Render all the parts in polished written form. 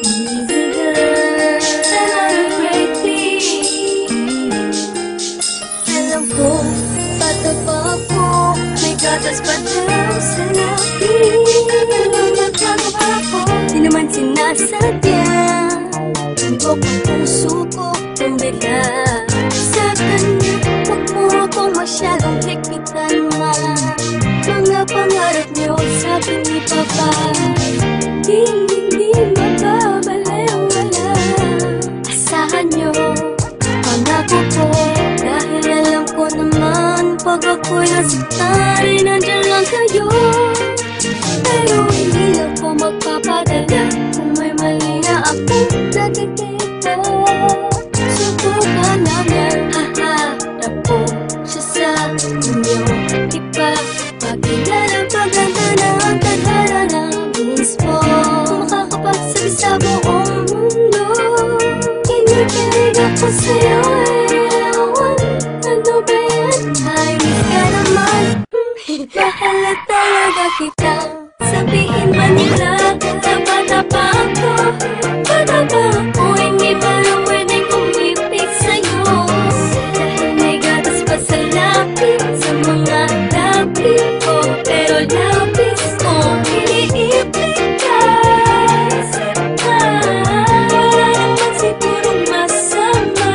Easy girl, celebrate alam ko, bata pa ako, may gatas pa daw sa labi. Alam nagkagawa ko, di naman sinasadya. Tundok ang puso ko, tumbila sa kanya. Huwag mo akong masyadong higpitan, ma. Mga pangarap niyo sa akin ni Papa, hindi magbabalewala. Asahan niyo, pangako ko, dahil alam ko naman pag ako'y nasaktan, nandiyan lang kayo. Pero hindi ako magpapadala kung may mali na akong nakikita. Subukan namin, haharap ko siya sa inyo. Di pa makilala paganda ng tadhana na mismo. Kung makakapagsabi sa buong mundo, kinikilig ako sa'yo. Ano ba yan? Ayos ka naman. Mahal na talaga kita. Sabihin man nila, tapa-tapa ako. Patapa ako, hindi pa lang pwedeng kumipig sa'yo. Dahil may gatas pa sa lapis, sa mga lapis ko. Pero lapis ko, iniipig ka. Isip ka, wala naman sigurong masama.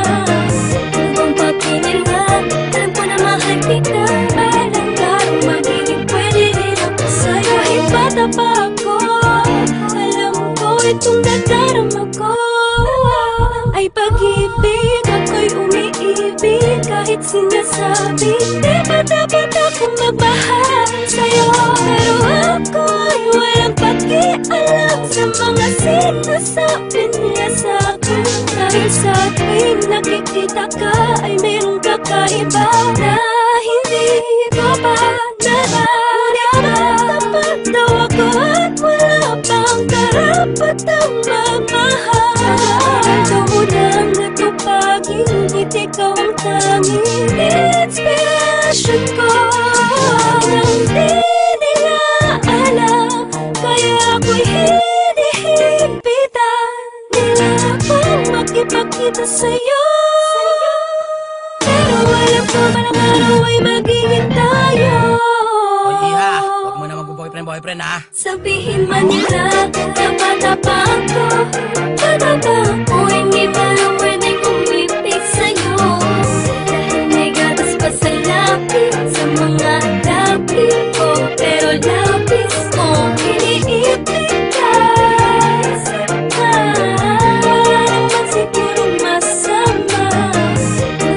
Kung papinilan, alam ko na mahal kita. Alam ka, magiging pwede rin ako sa'yo. Kahit bata pa ako, alam ko itong nadarama ko ay pag-ibig. Ako'y umiibig kahit sinasabi di ba dapat akong magmahal sa'yo. Pero ako'y walang pakialam sa mga sinasabi nila sa'kin. Dahil sa tuwing nakikita ka ay mayroong kakaiba na hindi ko pa nararamdaman. Tapat daw ako at wala pang karapatang magmahal. Ito lang natupagin, hindi ikaw ang tanging inspiration ko. Nang di nila alam, kaya ako'y hinihipitan nila akong makipagkita sa'yo. Pero alam ko ba ng araw ay magiging tayo. O Iha, huwag mo na mag-boyfriend ha. Sabihin man nila, tapa-tapa ako. Patapa ako, hindi pa lang pwedeng kumipig sa'yo. Dahil may gatas pa sa lapis, sa mga lapis ko. Pero lapis ko, iniipig ka. Isip ka, wala naman sigurong masama.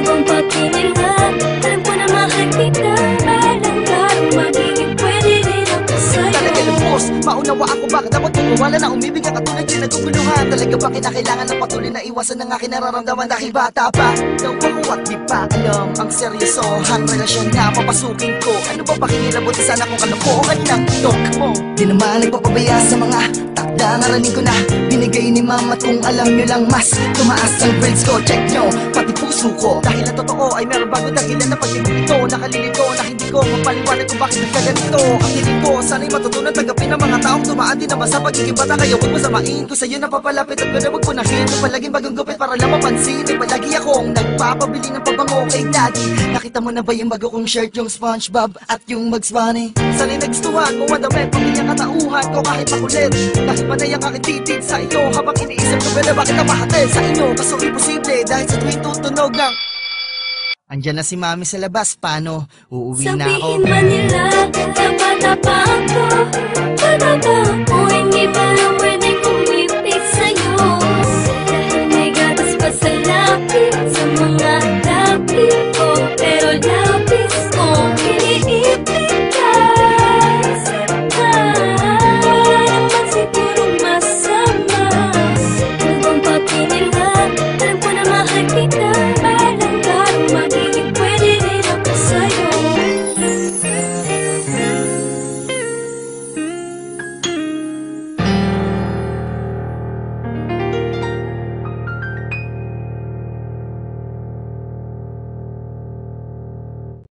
Kung papinilan, alam ko na mahal kita. Alam ka, magiging pwede rin ako sa'yo. Talaga lubos, maunawa ako bakit dapat wala na umibig ang katulad yung naguguluhan. Talaga ba kinakailangan ng patuloy na iwasan ng aking nararamdaman dahil bata pa daw ako at di pa alam ang seryosohan relasyon na papasukin ko. Ano ba pakikilabot sana kung kalokohan ng tok mo? Di naman nagpapabaya sa mga takda naraning ko na binigay ni mama. At kung alam nyo lang mas tumaas ang grades ko, check nyo pati puso ko. Dahil na totoo ay meron bago dahilan na pag-ibig ito. Nakalilito na hindi ko mapaliwanag kung bakit nagkaganito. Ang hiling ko sana'y matutunan tanggapin ng mga taong tumaan din naman sa pagiging bata. Kaya huwag masamain ko sa'yo na papalapit at pwede huwag punahin ko palaging bagong gupit para lang mapansin. Ay palagi akong nagpapabili ng pabango kay daddy. Nakita mo na ba yung bago kong shirt, yung SpongeBob at yung Bugs Bunny? Sana'y nagustuhan mo ang damit, pamilya katauhan ko kahit makulit. Dahil panay ang aking titig sa iyo habang iniisip ko pwede bakit napahatid sa inyo. Kaso imposible dahil sa tuwing tutunog ng andyan na si mami sa labas, paano? Uuwi na ako. Sabihin man nila, tapa-tapa ako. Patapa